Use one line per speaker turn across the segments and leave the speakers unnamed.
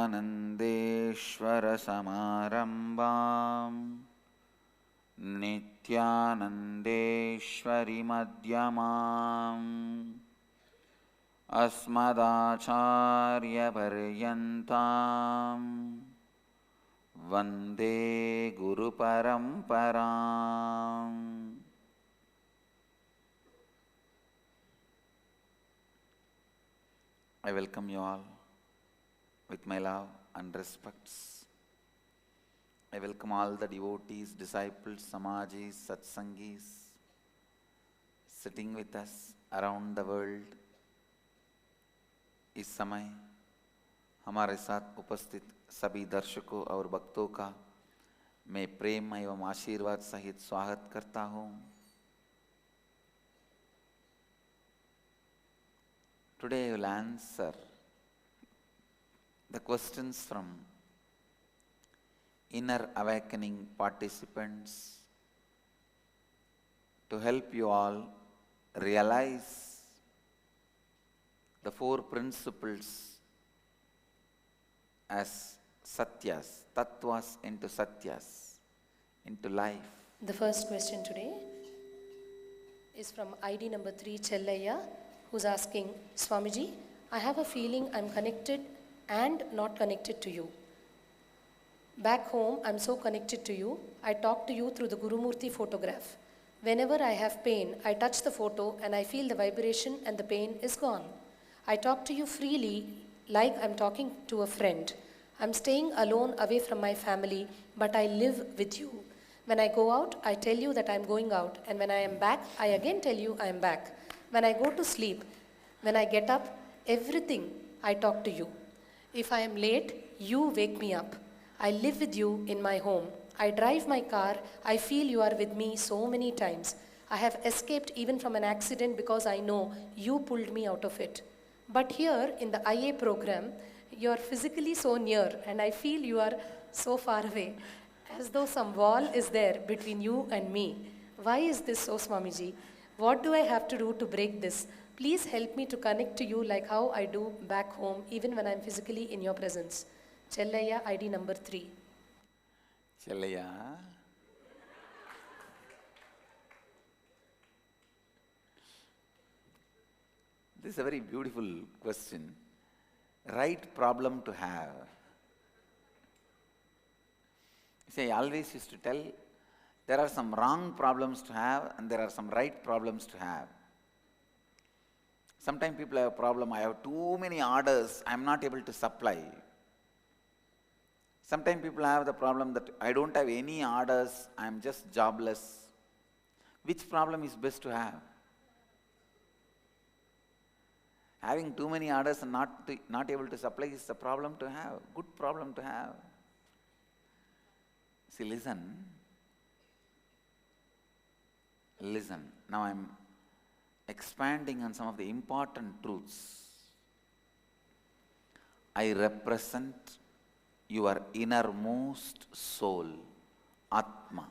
विवेकानन्देश्वरसमारम्भां नित्यानन्देश्वरिमध्यमाम् अस्मदाचार्यपर्यन्तां वन्दे गुरुपरम्पराम्। I welcome you all with my love and respects. I welcome all the devotees, disciples, samajis, satsangis sitting with us around the world. इस समय हमारे साथ उपस्थित सभी दर्शकों और भक्तों का मैं प्रेम एवं आशीर्वाद सहित स्वागत करता हूँ। Today I will answer the questions from inner awakening participants to help you all realize the four principles as satyas, tattvas into satyas, into life.
The first question today is from ID number 3, Chellayya, who's asking, Swamiji, I have a feeling I'm connected and not connected to you. Back home, I'm so connected to you. I talk to you through the Gurumurthy photograph. Whenever I have pain, I touch the photo and I feel the vibration and the pain is gone. I talk to you freely like I'm talking to a friend. I'm staying alone away from my family, but I live with you. When I go out, I tell you that I'm going out, and when I am back, I again tell you I am back. When I go to sleep, when I get up, everything I talk to you. If I am late, you wake me up. I live with you in my home. I drive my car. I feel you are with me so many times. I have escaped even from an accident because I know you pulled me out of it. But here in the IA program, you are physically so near and I feel you are so far away, as though some wall is there between you and me. Why is this so, Swamiji? What do I have to do to break this? Please help me to connect to you like how I do back home, even when I'm physically in your presence. Chellayya, ID number 3.
Chellayya, this is a very beautiful question. Right problem to have. See, I always used to tell there are some wrong problems to have and there are some right problems to have. Sometimes people have a problem, I have too many orders, I am not able to supply. Sometimes people have the problem that I don't have any orders, I am just jobless. Which problem is best to have? Having too many orders and not able to supply is a problem to have, good problem to have. See, listen. Now I am expanding on some of the important truths. I represent your innermost soul, Atma,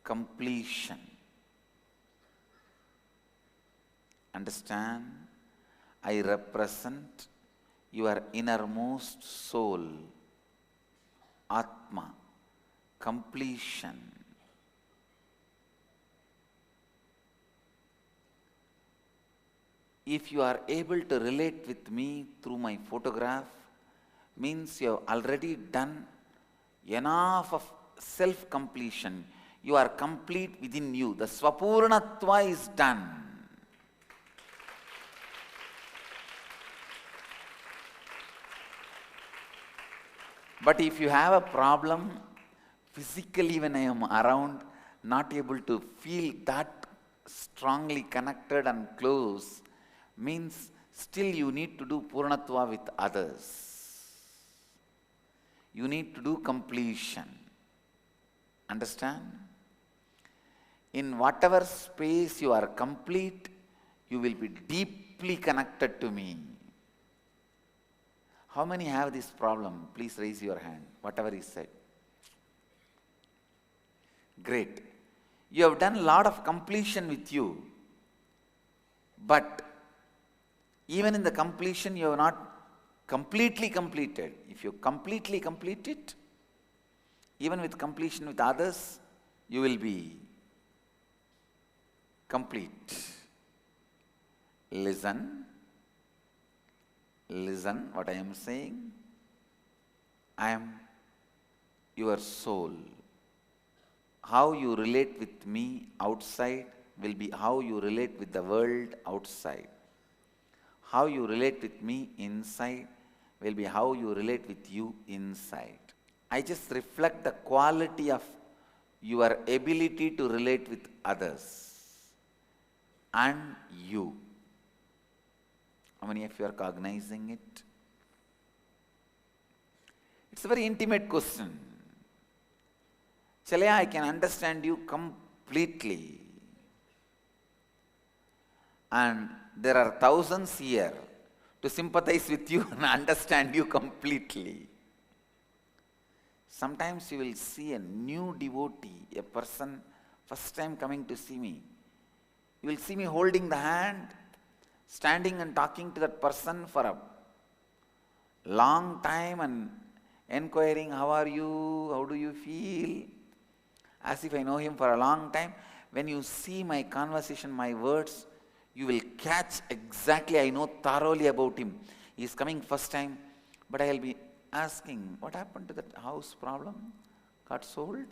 completion. Understand? I represent your innermost soul, Atma, completion. If you are able to relate with me through my photograph, means you have already done enough of self-completion. You are complete within you. The Swapurnatva is done. But if you have a problem, physically when I am around, not able to feel that strongly connected and close, means still you need to do Purnatva with others. You need to do completion. Understand? In whatever space you are complete, you will be deeply connected to me. How many have this problem? Please raise your hand, whatever is said. Great. You have done a lot of completion with you, but even in the completion you have not completely completed. If you completely complete it, even with completion with others, you will be complete. Listen what I am saying. I am your soul. How you relate with me outside will be how you relate with the world outside. How you relate with me inside will be how you relate with you inside. I just reflect the quality of your ability to relate with others and you. How many of you are cognizing it? It's a very intimate question. Chalaya, I can understand you completely. And there are thousands here to sympathize with you and understand you completely. Sometimes you will see a new devotee, a person first time coming to see me. You will see me holding the hand, standing and talking to that person for a long time and inquiring, how are you, how do you feel, as if I know him for a long time. When you see my conversation, my words, you will catch exactly, I know thoroughly about him. He is coming first time, but I will be asking, what happened to that house problem? Got sold?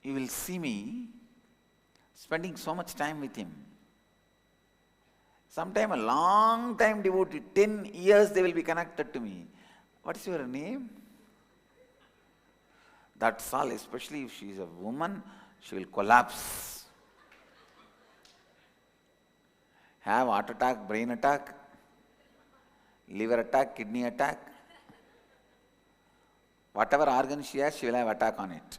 You will see me spending so much time with him. Sometime a long time devotee, 10 years they will be connected to me. What is your name? That's all, especially if she is a woman, she will collapse. Have heart attack, brain attack, liver attack, kidney attack. Whatever organ she has, she will have attack on it.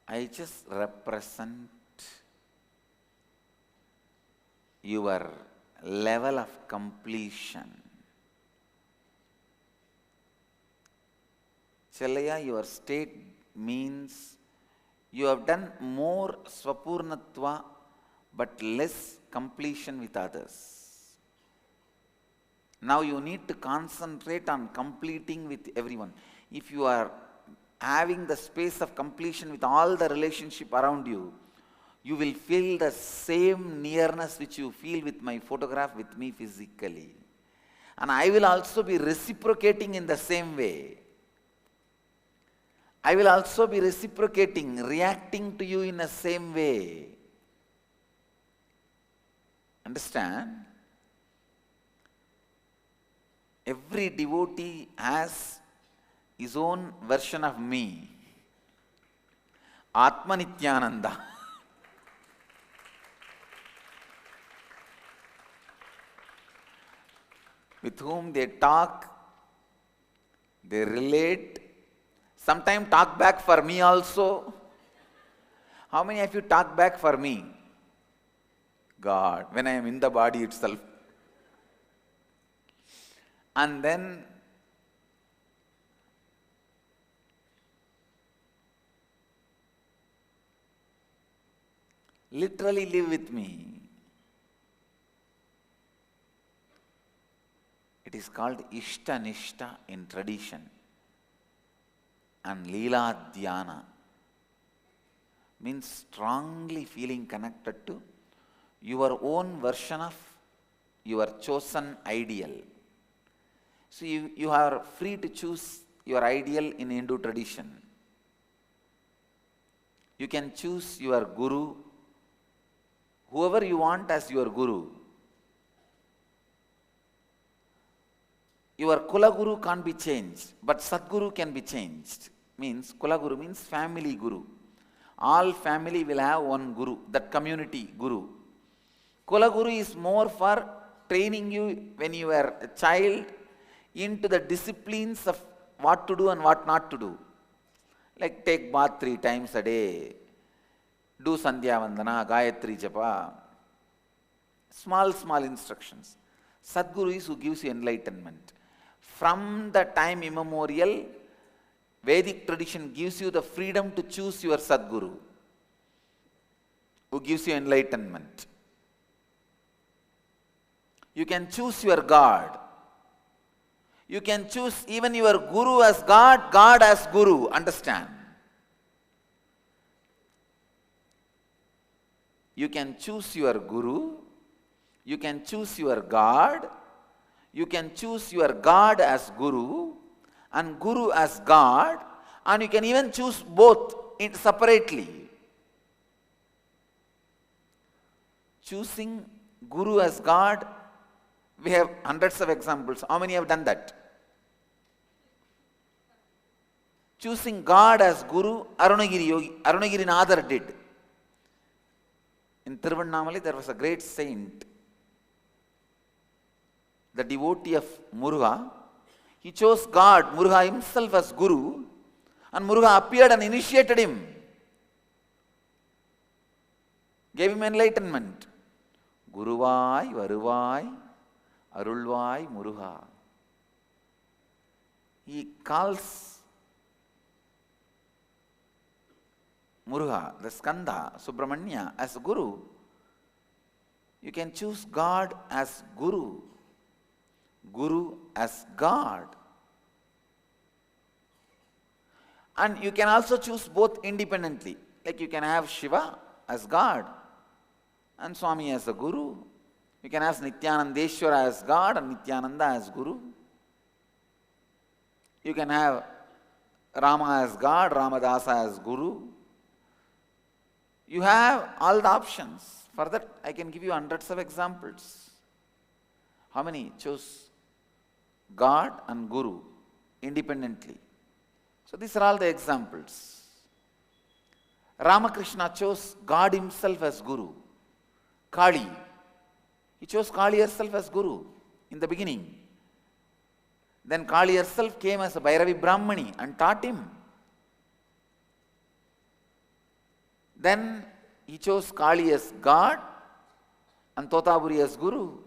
I just represent your level of completion. Chalaya, your state means you have done more swapurnatva but less completion with others. Now you need to concentrate on completing with everyone. If you are having the space of completion with all the relationship around you, you will feel the same nearness which you feel with my photograph with me physically. And I will also be reciprocating in the same way. I will also be reciprocating, reacting to you in the same way. Understand? Every devotee has his own version of me. Atma Nityananda. With whom they talk, they relate, sometimes talk back for me also. How many of you talk back for me? God, when I am in the body itself. And then literally live with me. It is called Ishta Nishta in tradition. And Leela Dhyana means strongly feeling connected to your own version of your chosen ideal. So you are free to choose your ideal in Hindu tradition. You can choose your guru, whoever you want as your guru. Your Kula Guru can't be changed, but Sadguru can be changed. Means Kula Guru means family guru. All family will have one guru, that community guru. Kula Guru is more for training you when you are a child into the disciplines of what to do and what not to do. Like take bath 3 times a day, do Sandhya Vandana, Gayatri Japa. Small instructions. Sadguru is who gives you enlightenment. From the time immemorial, Vedic tradition gives you the freedom to choose your Sadguru, who gives you enlightenment. You can choose your God. You can choose even your Guru as God, God as Guru. Understand? You can choose your Guru. You can choose your God. You can choose your God as Guru and Guru as God, and you can even choose both separately. Choosing Guru as God, we have hundreds of examples. How many have done that? Choosing God as Guru, Arunagiri Nadar did. In Tiruvannamalai there was a great saint, the devotee of Muruga. He chose God, Muruga himself as Guru, and Muruga appeared and initiated him, gave him enlightenment. Guruvai, Varuvai, Arulvai, Muruga. He calls Muruga, the Skanda, Subramanya, as Guru. You can choose God as Guru, Guru as God. And you can also choose both independently. Like you can have Shiva as God and Swami as the Guru. You can have Nityanandeshwara as God and Nityananda as Guru. You can have Rama as God, Ramadasa as Guru. You have all the options. For that, I can give you hundreds of examples. How many chose God and Guru independently? So these are all the examples. Ramakrishna chose God himself as Guru. Kali, he chose Kali herself as Guru in the beginning. Then Kali herself came as a Bhairavi Brahmani and taught him. Then he chose Kali as God and Totaburi as Guru.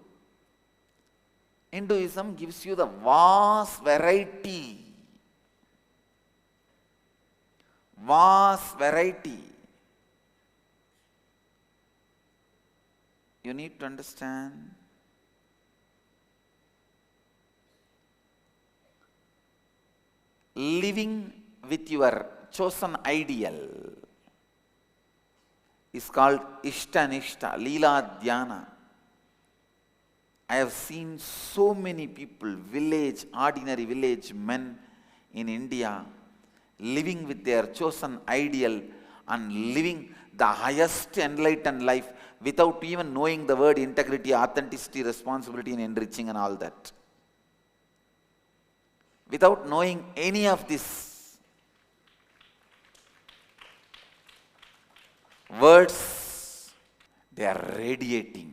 Hinduism gives you the vast variety. Vast variety. You need to understand. Living with your chosen ideal is called Ishtanishta, Leela Dhyana. I have seen so many people, ordinary village men in India, living with their chosen ideal and living the highest enlightened life without even knowing the word integrity, authenticity, responsibility and enriching and all that. Without knowing any of this, words, they are radiating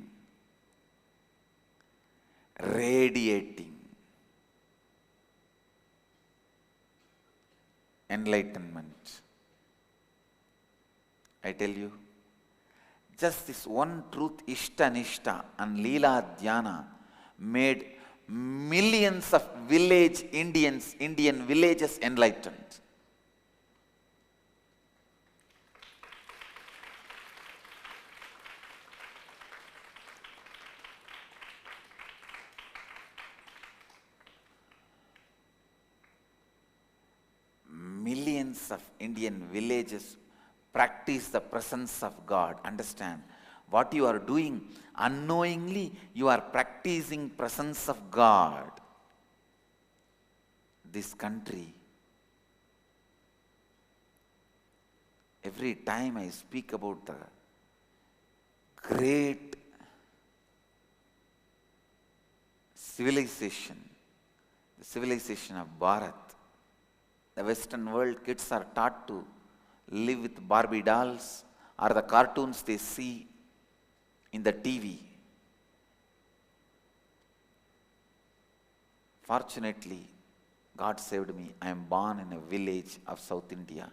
enlightenment. I tell you, just this one truth, Ishtanishta and Leela Dhyana, made millions of Indian villages enlightened. Millions of Indian villages practice the presence of God. Understand, what you are doing, unknowingly you are practicing presence of God. This country, every time I speak about the great civilization, the civilization of Bharat, the Western world kids are taught to live with Barbie dolls or the cartoons they see in the TV. Fortunately, God saved me. I am born in a village of South India.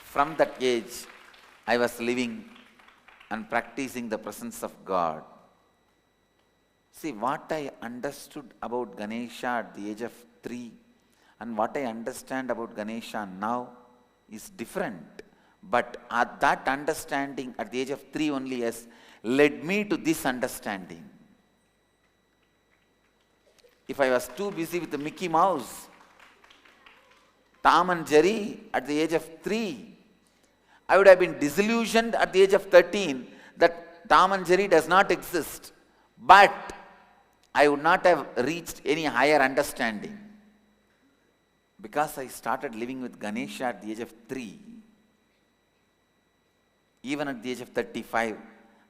From that age, I was living and practicing the presence of God. See, what I understood about Ganesha at the age of 3 and what I understand about Ganesha now is different. But that understanding at the age of 3 only has led me to this understanding. If I was too busy with the Mickey Mouse, Tom and Jerry at the age of 3, I would have been disillusioned at the age of 13 that Tom and Jerry does not exist. But I would not have reached any higher understanding. Because I started living with Ganesha at the age of 3, even at the age of 35,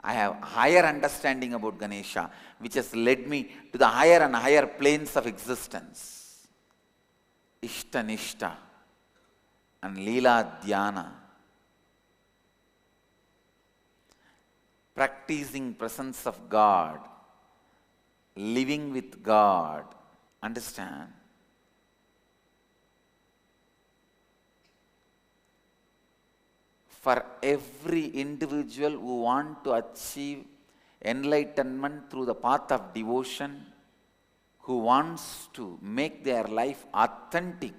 I have higher understanding about Ganesha, which has led me to the higher and higher planes of existence. Ishta Nishta and Leela Dhyana. Practicing presence of God, living with God. Understand? For every individual who want to achieve enlightenment through the path of devotion, who wants to make their life authentic,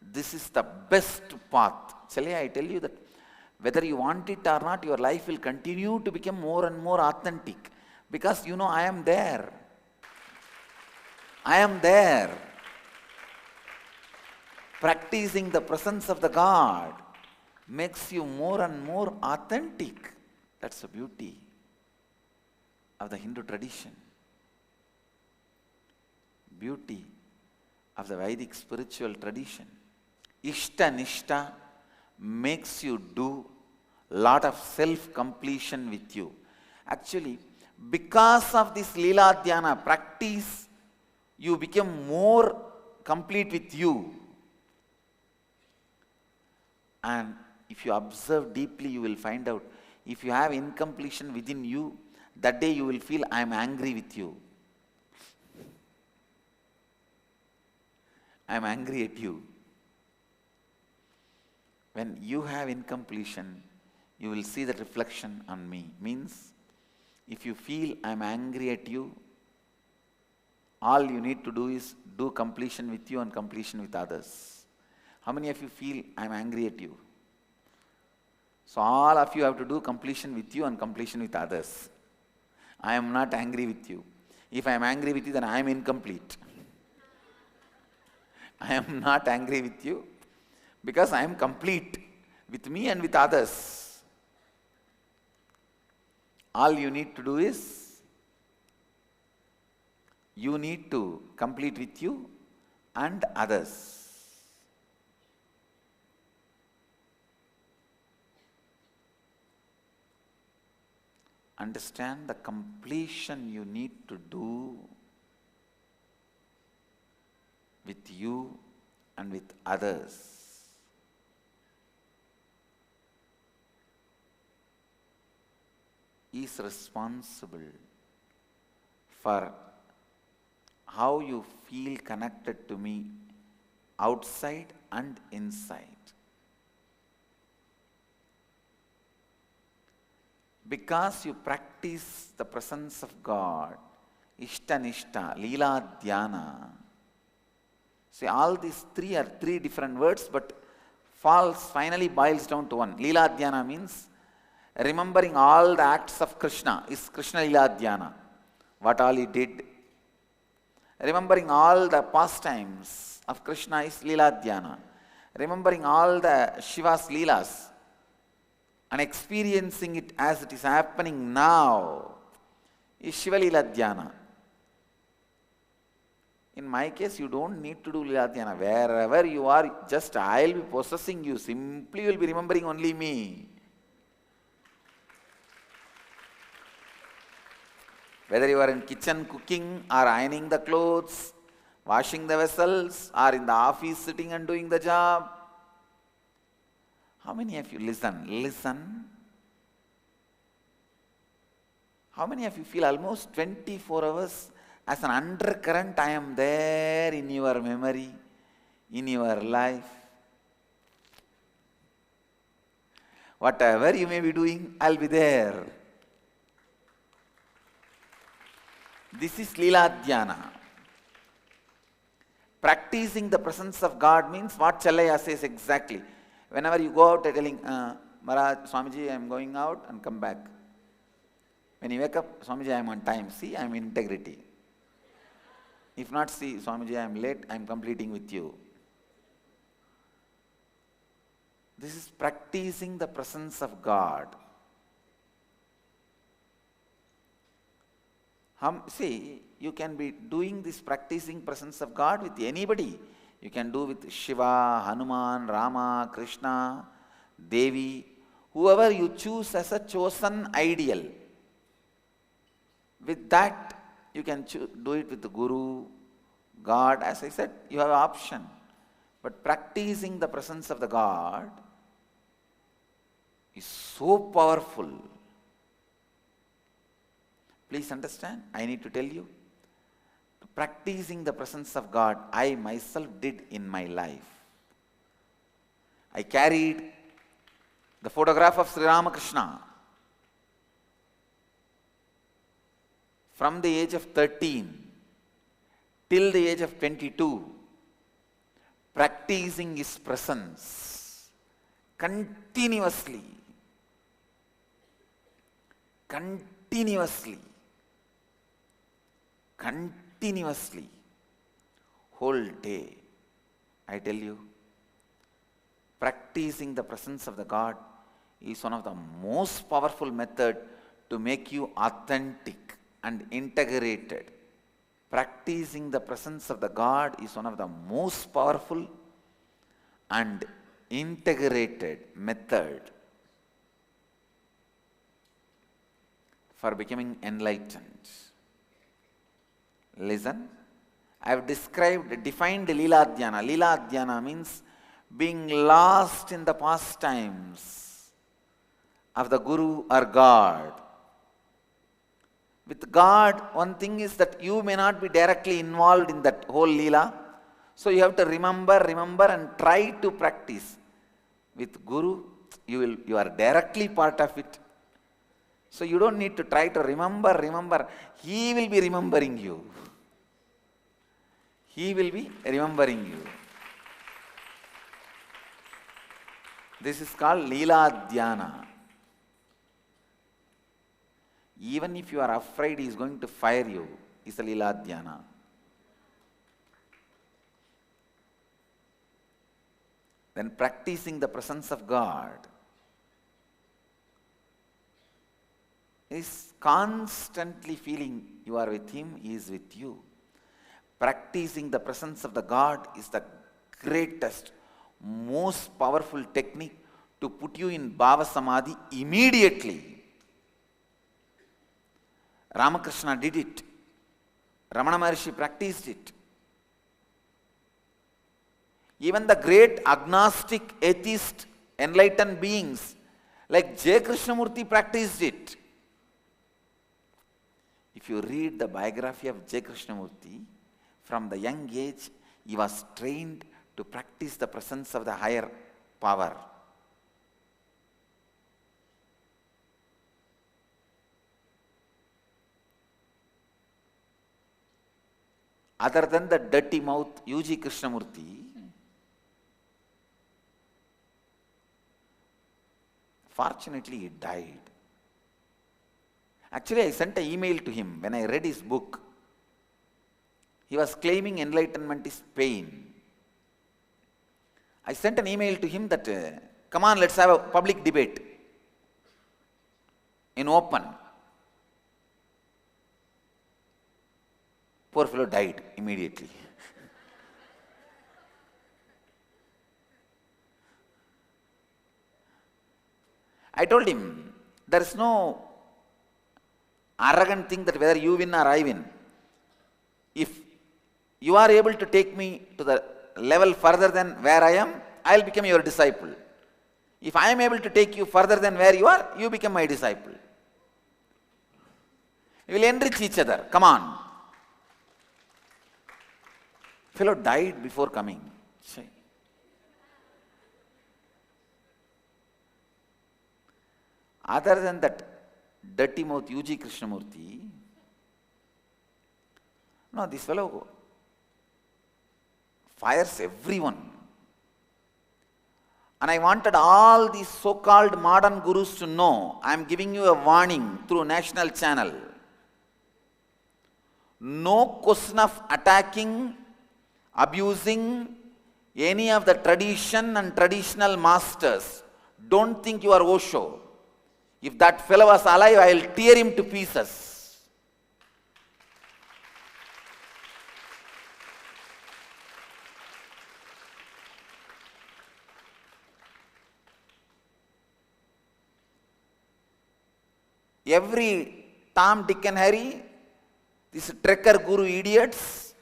this is the best path. Chalaya, I tell you that whether you want it or not, your life will continue to become more and more authentic. Because you know, I am there. I am there. Practicing the presence of the God makes you more and more authentic. That's the beauty of the Hindu tradition. Beauty of the Vedic spiritual tradition. Ishta Nishta makes you do lot of self-completion with you. Actually, because of this Leela Dhyana practice, you become more complete with you. And if you observe deeply, you will find out, if you have incompletion within you, that day you will feel, I am angry with you. I am angry at you. When you have incompletion, you will see the reflection on me. Means, if you feel I am angry at you, all you need to do is do completion with you and completion with others. How many of you feel I am angry at you? So all of you have to do completion with you and completion with others. I am not angry with you. If I am angry with you, then I am incomplete. I am not angry with you because I am complete with me and with others. All you need to do is, you need to complete with you and others. Understand the completion you need to do with you and with others. Is responsible for how you feel connected to me outside and inside. Because you practice the presence of God, Ishta Nishta, Leela Dhyana. See, all these three are three different words, but finally boils down to one. Leela Dhyana means remembering all the acts of Krishna is Krishna Leela Dhyana. What all he did. Remembering all the pastimes of Krishna is Leela Dhyana. Remembering all the Shiva's Leelas and experiencing it as it is happening now is Shiva Leela Dhyana. In my case, you don't need to do Leela Dhyana. Wherever you are, just I will be possessing you. Simply you will be remembering only me. Whether you are in kitchen cooking or ironing the clothes, washing the vessels, or in the office sitting and doing the job. How many of you listen? How many of you feel almost 24 hours as an undercurrent, I am there in your memory, in your life? Whatever you may be doing, I'll be there. This is Leela Dhyana. Practicing the presence of God means what Chellaiah says exactly. Whenever you go out, telling, Maharaj, Swamiji, I am going out and come back. When you wake up, Swamiji, I am on time. See, I am in integrity. If not, see, Swamiji, I am late, I am completing with you. This is practicing the presence of God. See, you can be doing this practicing presence of God with anybody. You can do with Shiva, Hanuman, Rama, Krishna, Devi, whoever you choose as a chosen ideal. With that, you can do it with the Guru, God. As I said, you have an option. But practicing the presence of the God is so powerful. Please understand, I need to tell you, practicing the presence of God, I myself did in my life. I carried the photograph of Sri Ramakrishna from the age of 13 till the age of 22, practicing his presence continuously. Continuously, whole day. I tell you, practicing the presence of the God is one of the most powerful methods to make you authentic and integrated. Practicing the presence of the God is one of the most powerful and integrated method for becoming enlightened. Listen, I have defined Leela Dhyana. Leela Dhyana means being lost in the pastimes of the Guru or God. With God, one thing is that you may not be directly involved in that whole Leela. So you have to remember and try to practice. With Guru, you are directly part of it. So you don't need to try to remember. He will be remembering you. He will be remembering you. This is called Leela Dhyana. Even if you are afraid he is going to fire you, it's a Leela Dhyana. Then practicing the presence of God is constantly feeling you are with him, he is with you. Practicing the presence of the God is the greatest, most powerful technique to put you in Bhava Samadhi immediately. Ramakrishna did it. Ramana Maharshi practiced it. Even the great agnostic, atheist, enlightened beings like J. Krishnamurti practiced it. If you read the biography of J. Krishnamurti, from the young age, he was trained to practice the presence of the higher power. Other than the dirty mouth U.G. Krishnamurti, fortunately he died. Actually, I sent an email to him when I read his book. He was claiming enlightenment is pain. I sent an email to him that, come on, let's have a public debate in open. Poor fellow died immediately. I told him, there is no arrogant thing that whether you win or I win. If you are able to take me to the level further than where I am, I will become your disciple. If I am able to take you further than where you are, you become my disciple. We will enrich each other. Come on. Fellow died before coming. Other than that dirty mouth U.G. Krishnamurti, No, this fellow fires everyone. And I wanted all these so-called modern gurus to know, I am giving you a warning through national channel. No question of attacking, abusing any of the tradition and traditional masters. Don't think you are Osho. If that fellow was alive, I will tear him to pieces. Every Tom, Dick and Harry, these trekker guru idiots,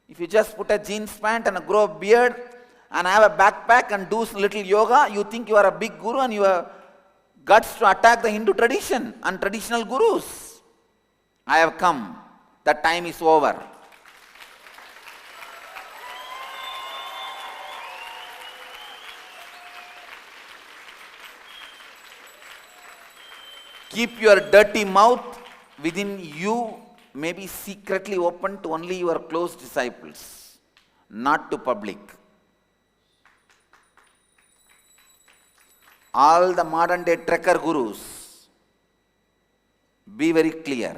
if you just put a jeans pant and grow a beard and have a backpack and do some little yoga, you think you are a big guru and you have guts to attack the Hindu tradition and traditional gurus. I have come. That time is over. Keep your dirty mouth within you, maybe secretly open to only your close disciples, not to public. All the modern day trekker gurus, be very clear.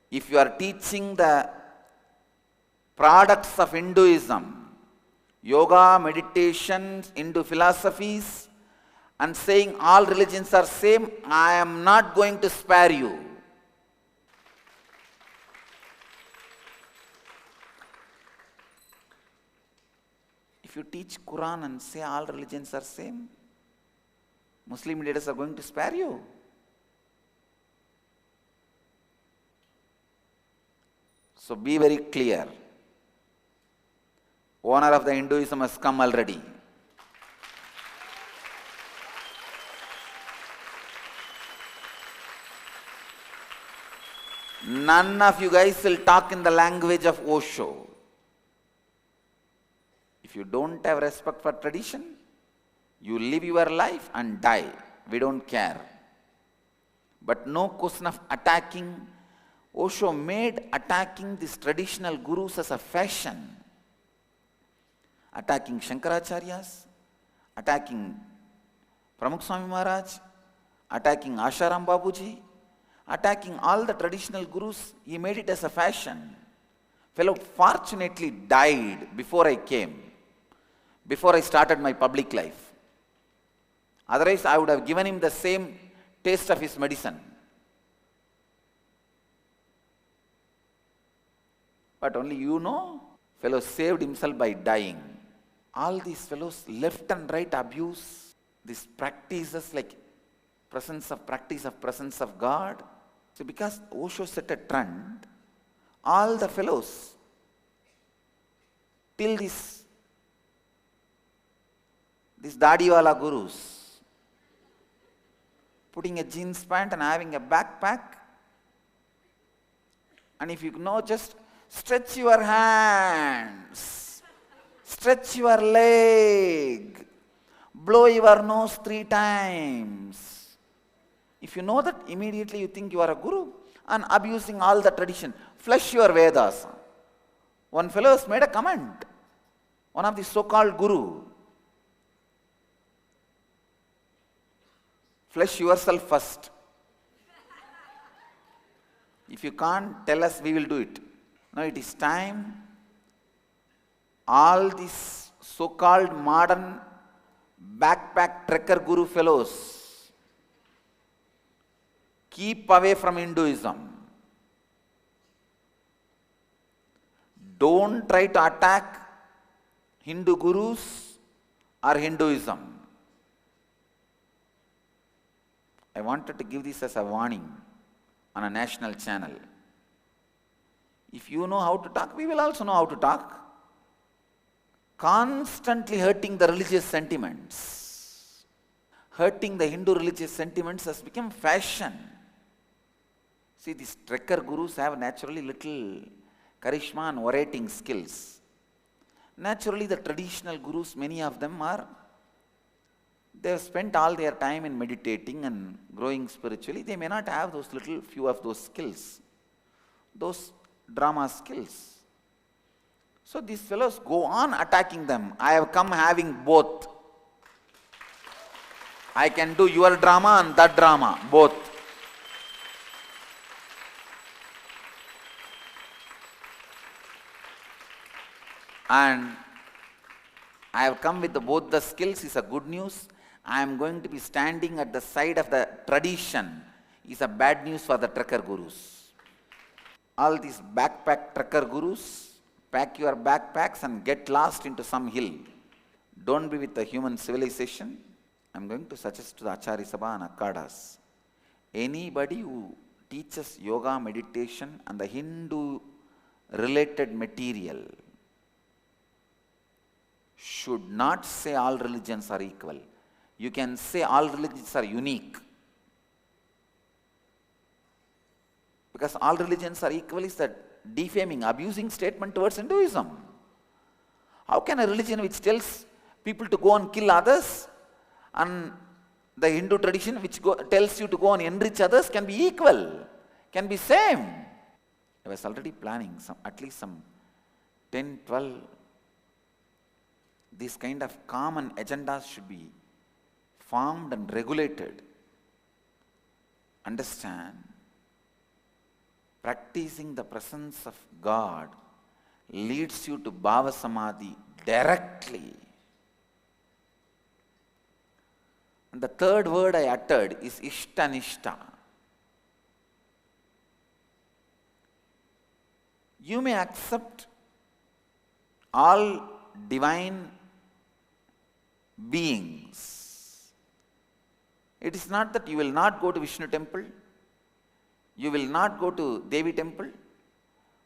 If you are teaching the products of Hinduism, yoga, meditation, Hindu philosophies, and saying all religions are same, I am not going to spare you. If you teach Quran and say all religions are same, Muslim leaders are going to spare you. So be very clear. Owner of the Hinduism has come already. None of you guys will talk in the language of Osho. If you don't have respect for tradition, you live your life and die. We don't care. But no question of attacking. Osho made attacking these traditional gurus as a fashion. Attacking Shankaracharyas, attacking Pramukh Swami Maharaj, attacking Asharam Babuji, attacking all the traditional gurus, he made it as a fashion. Fellow fortunately died before I came, before I started my public life. Otherwise, I would have given him the same taste of his medicine. But only you know, fellow saved himself by dying. All these fellows left and right abuse these practices like presence of God. So because Osho set a trend, all the fellows till this Dadiwala gurus, putting a jeans pant and having a backpack, and if you know, just stretch your hands, stretch your leg, blow your nose 3 times. If you know that, immediately you think you are a guru and abusing all the tradition. Flush your Vedas. One fellow has made a comment, one of the so-called guru. Flush yourself first. If you can't, tell us, we will do it. Now it is time. All these so-called modern backpack trekker guru fellows, keep away from Hinduism. Don't try to attack Hindu gurus or Hinduism. I wanted to give this as a warning on a national channel. If you know how to talk, we will also know how to talk. Constantly hurting the religious sentiments. Hurting the Hindu religious sentiments has become fashion. See, these trekker gurus have naturally little charisma and orating skills. Naturally, the traditional gurus, many of them they have spent all their time in meditating and growing spiritually. They may not have those few of those skills. those drama skills. So these fellows go on attacking them. I have come having both. I can do your drama and that drama, both. And I have come with both the skills is a good news. I am going to be standing at the side of the tradition is a bad news for the trekker gurus. All these backpack trekker gurus, pack your backpacks and get lost into some hill. Don't be with the human civilization. I am going to suggest to the Acharya Sabha and Akkadas, anybody who teaches yoga, meditation and the Hindu related material should not say all religions are equal. You can say all religions are unique. Because all religions are equal is that defaming, abusing statement towards Hinduism. How can a religion which tells people to go and kill others and the Hindu tradition which tells you to go and enrich others can be equal, can be same? I was already planning at least some 10, 12, these kind of common agendas should be formed and regulated. Understand, practicing the presence of God leads you to Bhava Samadhi directly. And the third word I uttered is Ishtanishta. You may accept all divine beings. It is not that you will not go to Vishnu temple, you will not go to Devi temple,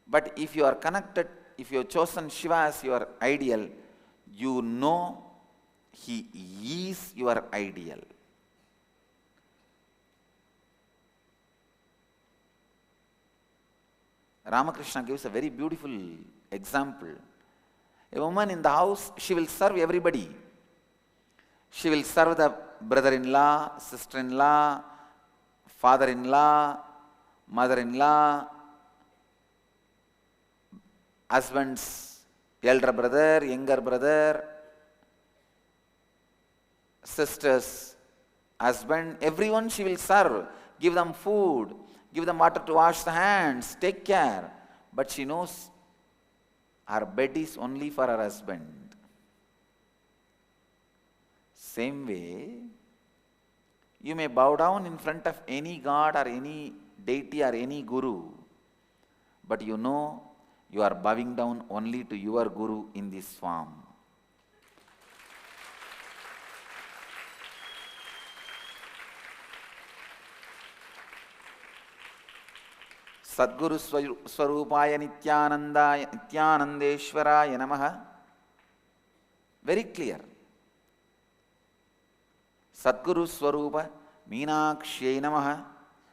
but if you are connected, if you have chosen Shiva as your ideal, you know he is your ideal. Ramakrishna gives a very beautiful example. A woman in the house, she will serve everybody. She will serve the brother-in-law, sister-in-law, father-in-law, mother-in-law, husband's elder brother, younger brother, sister's husband, everyone she will serve, give them food, give them water to wash the hands, take care. But she knows her bed is only for her husband. Same way, you may bow down in front of any god or any deity or any guru, but you know you are bowing down only to your guru in this form. Sadguru Swarupaya Nityanandeshwaraya Namaha. Very clear. Sadguru Swarupa Meenakshya Namaha.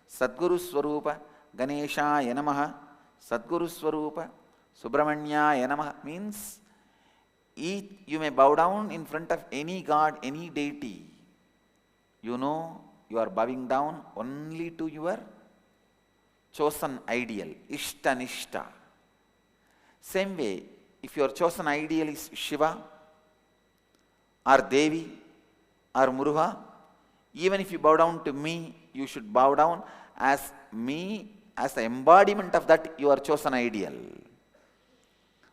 Sadguru Swarupa Ganeshaya Namaha. Sadguru Swarupa Subramanyaya Namaha means you may bow down in front of any god, any deity. You know you are bowing down only to your chosen ideal, Ishtanishta. Same way, if your chosen ideal is Shiva or Devi or Muruga, even if you bow down to me, you should bow down as me, as the embodiment of that your chosen ideal.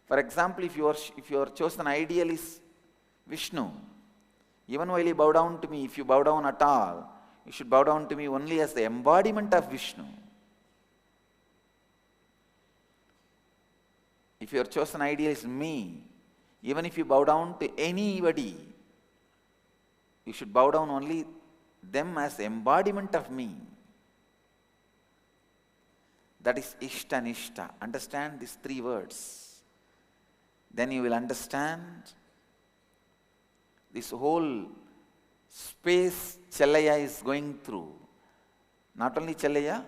For example, if your chosen ideal is Vishnu, even while you bow down to me, if you bow down at all, you should bow down to me only as the embodiment of Vishnu. If your chosen ideal is me, even if you bow down to anybody, you should bow down only them as the embodiment of me. That is Ishtanishta. Understand these three words. Then you will understand this whole space Chellaya is going through. Not only Chellaya,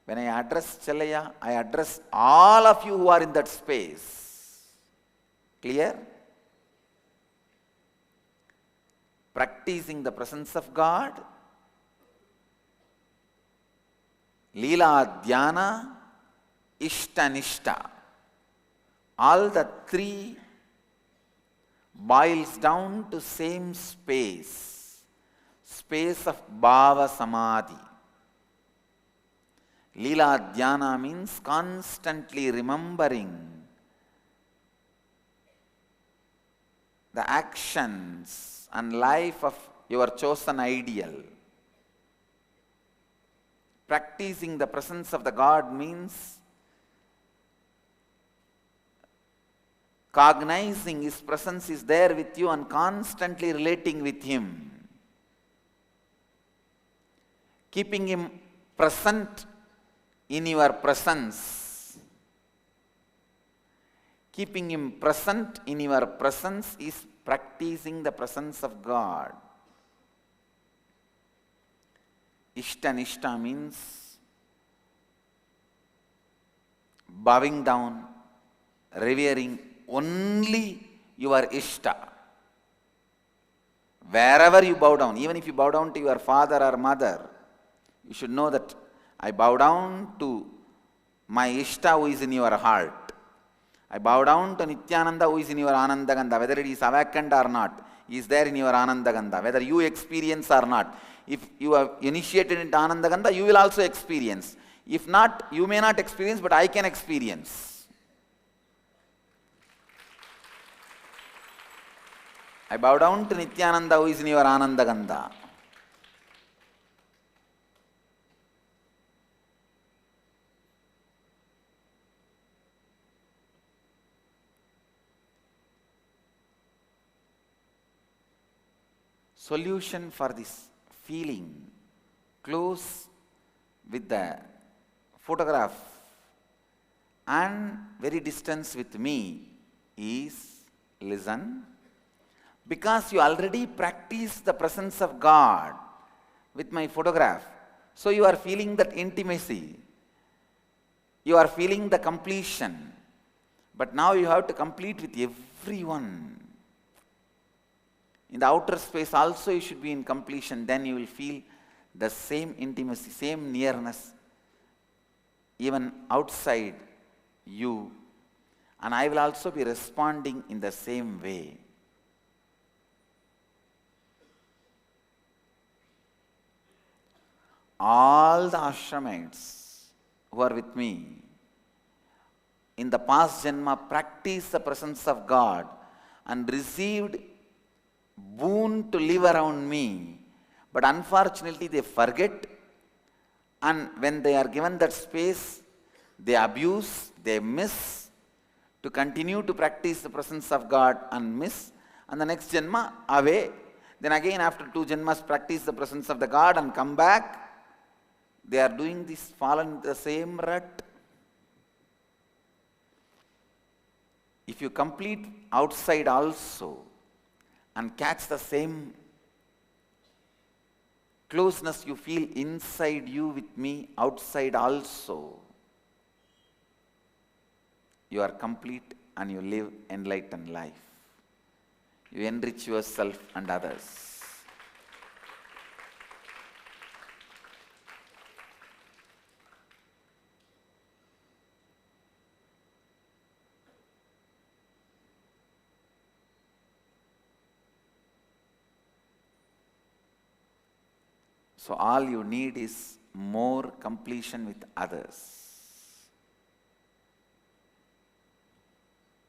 when I address Chellaya, I address all of you who are in that space. Clear? Practicing the presence of God, Leela Dhyana, Ishta, Nishta. All the three boils down to same space, space of Bhava Samadhi. Leela Dhyana means constantly remembering the actions and life of your chosen ideal. Practicing the presence of the God means cognizing His presence is there with you and constantly relating with Him. Keeping Him present in your presence. Keeping Him present in your presence is practicing the presence of God. Ishta Nishta means bowing down, revering only your Ishta. Wherever you bow down, even if you bow down to your father or mother, you should know that I bow down to my Ishta who is in your heart. I bow down to Nityananda who is in your Anandagandha, whether it is awakened or not, he is there in your Anandagandha, whether you experience or not. If you have initiated into Anandagandha, you will also experience. If not, you may not experience, but I can experience. I bow down to Nityananda who is in your Anandagandha. Solution for this feeling close with the photograph and very distance with me is listen. Because you already practice the presence of God with my photograph, so you are feeling that intimacy, you are feeling the completion, but now you have to complete with everyone. In the outer space also you should be in completion, then you will feel the same intimacy, same nearness, even outside you, and I will also be responding in the same way. All the ashramites who are with me in the past janma practiced the presence of God and received boon to live around me, but unfortunately they forget, and when they are given that space, they abuse, they miss to continue to practice the presence of God and miss, and the next janma away. Then again after 2 janmas practice the presence of the God and come back. They are doing this, fallen in the same rut. If you complete outside also and catch the same closeness you feel inside you with me, outside also, you are complete and you live enlightened life. You enrich yourself and others. So all you need is more completion with others.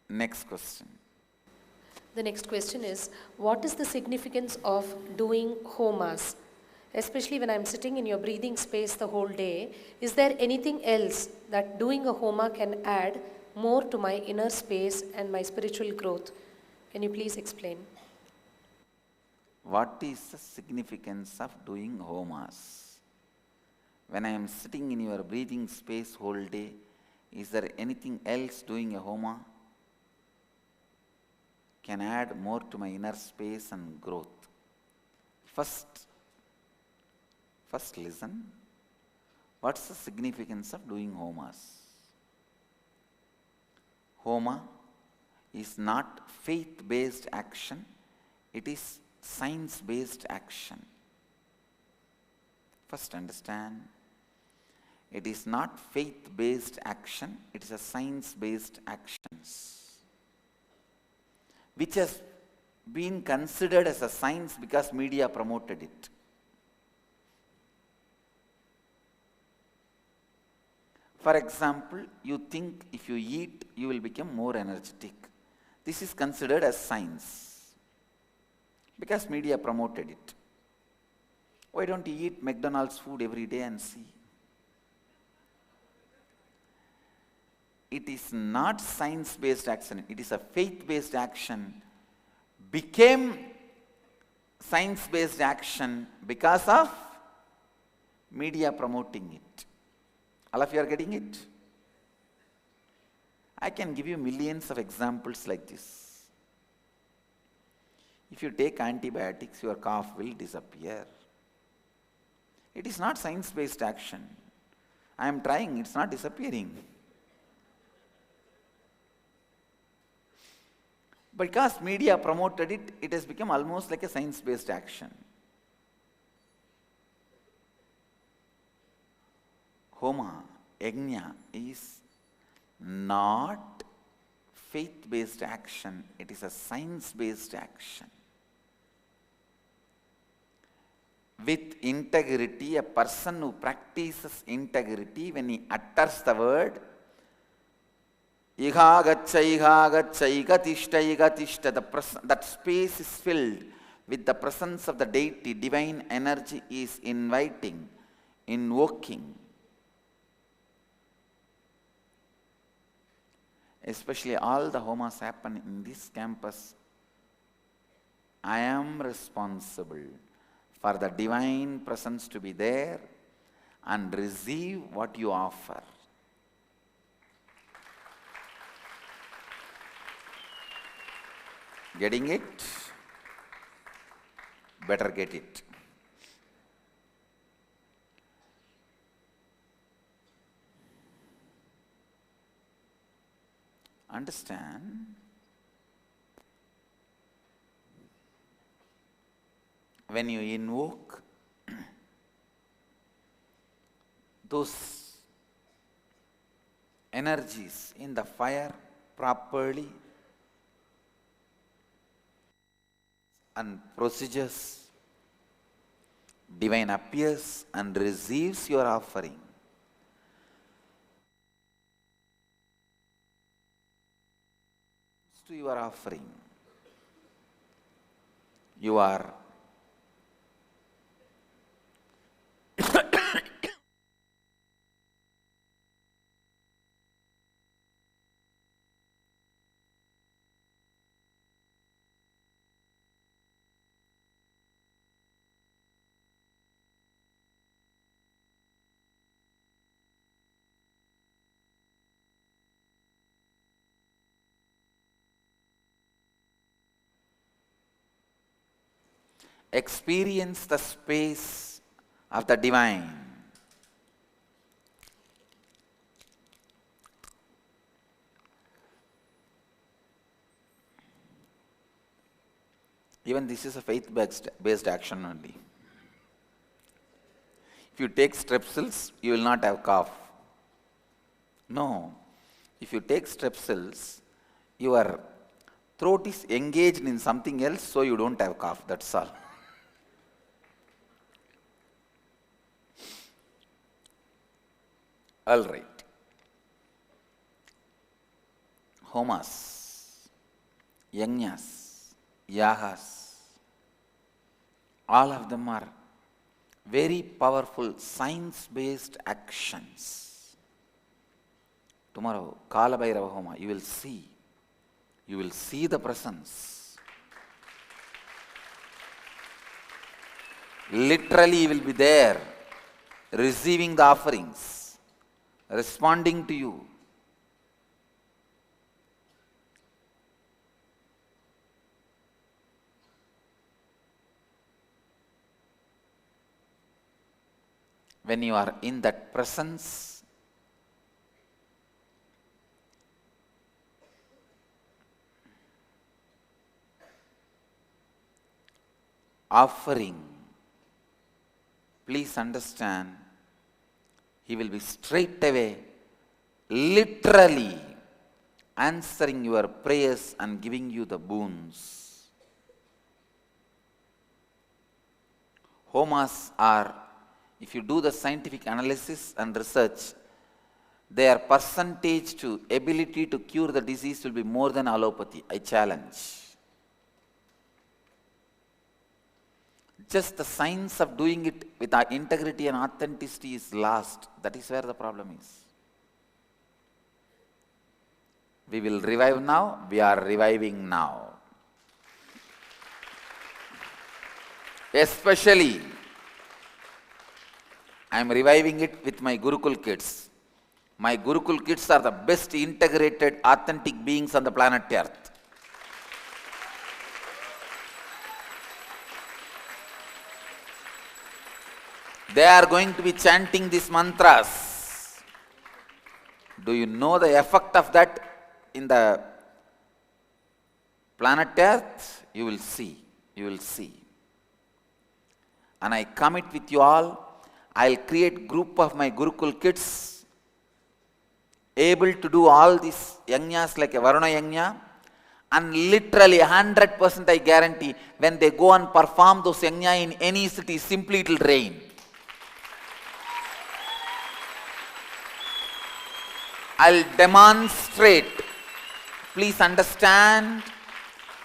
Next question.
The next question is, what is the significance of doing homas? Especially when I'm sitting in your breathing space the whole day, is there anything else that doing a homa can add more to my inner space and my spiritual growth? Can you please explain?
What is the significance of doing homas? When I am sitting in your breathing space whole day, is there anything else doing a homa can add more to my inner space and growth? First listen. What's the significance of doing homas? Homa is not faith-based action, it is science-based action. First understand, It is not faith-based action, it is a science-based actions, which has been considered as a science because media promoted it. For example, you think if you eat, you will become more energetic. This is considered as science because media promoted it. Why don't you eat McDonald's food every day and see? It is not science-based action, it is a faith-based action, became science-based action because of media promoting it. All of you are getting it? I can give you millions of examples like this. If you take antibiotics, your cough will disappear. It is not science-based action. I am trying, it's not disappearing. Because media promoted it, it has become almost like a science-based action. Homa, yajna is not faith-based action, it is a science-based action. With integrity, a person who practices integrity, when he utters the word, Iha gaccha, iga tishta, that space is filled with the presence of the deity, divine energy is inviting, invoking. Especially all the homas happen in this campus. I am responsible for the divine presence to be there and receive what you offer. Getting it? Better get it. Understand? When you invoke those energies in the fire properly and procedures, divine appears and receives your offering. To your offering, you are experience the space of the divine. Even this is a faith-based action only. If you take strepsils, you will not have cough. No. If you take strepsils, your throat is engaged in something else, so you don't have cough, that's all. All right. Homas, yajnas, yagas, all of them are very powerful science-based actions. Tomorrow, Kala Bhairava Homa, you will see the presence. Literally, you will be there, receiving the offerings, responding to you. When you are in that presence, offering, please understand, he will be straight away, literally answering your prayers and giving you the boons. Homas are, if you do the scientific analysis and research, their percentage to ability to cure the disease will be more than allopathy. I challenge. Just the science of doing it with our integrity and authenticity is lost. That is where the problem is. We will revive now. We are reviving now. Especially, I am reviving it with my Gurukul kids. My Gurukul kids are the best integrated, authentic beings on the planet Earth. They are going to be chanting these mantras. Do you know the effect of that in the planet Earth? You will see. You will see. And I commit with you all, I'll create group of my Gurukul kids able to do all these yajnas like a Varuna yajna, and literally 100% I guarantee when they go and perform those yajna in any city, simply it will rain. I'll demonstrate, please understand,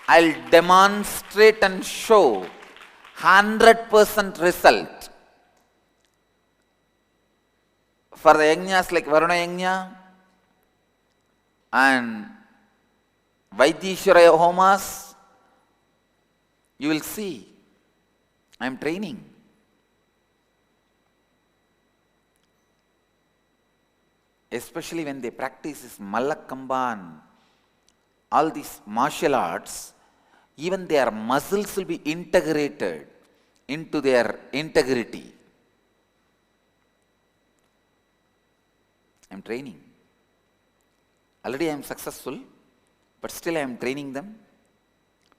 I'll demonstrate and show 100% result for the yajnas like Varuna yajna and Vaidishwaraya homas. You will see, I am training. Especially when they practice this Mallakamba and all these martial arts, even their muscles will be integrated into their integrity. I am training. Already I am successful, but still I am training them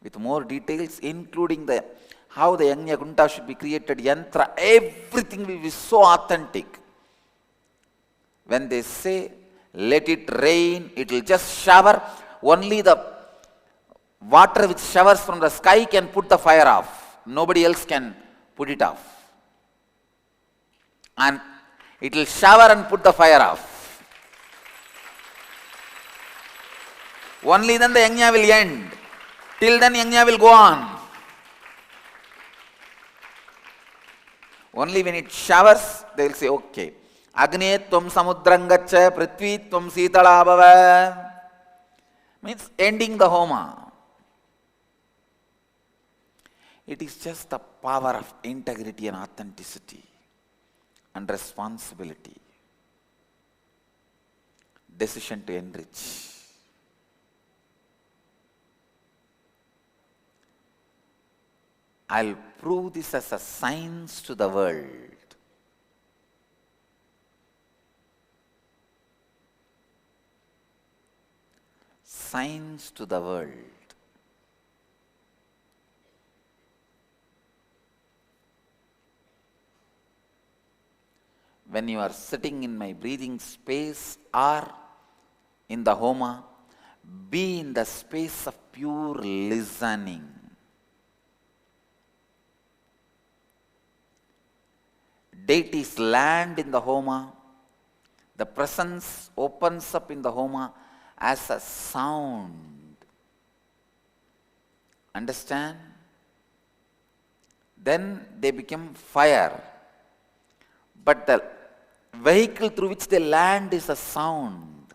with more details, including the how the Yajna Gunta should be created, yantra, everything will be so authentic. When they say, let it rain, it will just shower, only the water which showers from the sky can put the fire off. Nobody else can put it off. And it will shower and put the fire off. Only then the yajna will end. Till then yajna will go on. Only when it showers, they will say, okay. Agni tvam samudrangacha prithvi tvam sitala bhava. Means ending the homa. It is just the power of integrity and authenticity and responsibility. Decision to enrich. I'll prove this as a science to the world. Science to the world. When you are sitting in my breathing space or in the homa, be in the space of pure listening. Deities land in the homa. The presence opens up in the homa as a sound. Understand? Then they become fire. But the vehicle through which they land is a sound.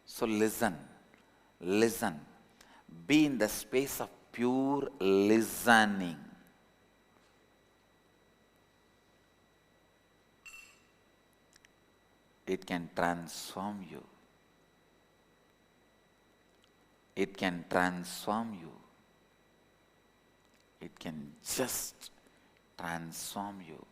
So listen, listen. Be in the space of pure listening. It can transform you. It can transform you. It can just transform you.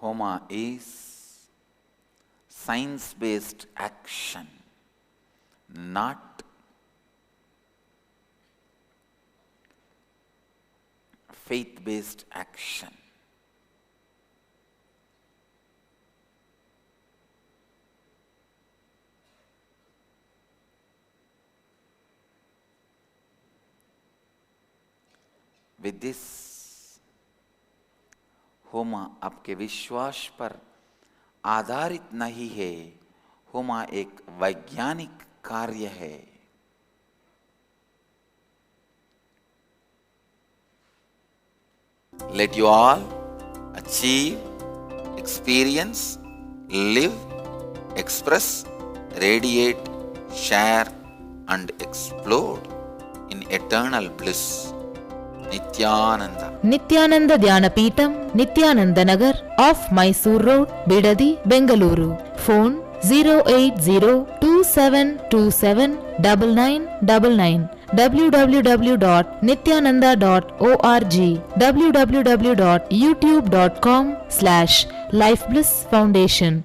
Homa is science-based action, not faith-based action. With this, होमा आपके विश्वास पर आधारित नहीं है, होमा एक वैज्ञानिक कार्य है। Let you all achieve, experience, live, express, radiate, share and explode in eternal bliss. Nityananda.
Nityananda Dhyanapitham, Nityananda Nagar, off Mysore Road, Bidadi, Bengaluru. Phone 08027279999. www.nityananda.org. www.youtube.com/Life Bliss Foundation.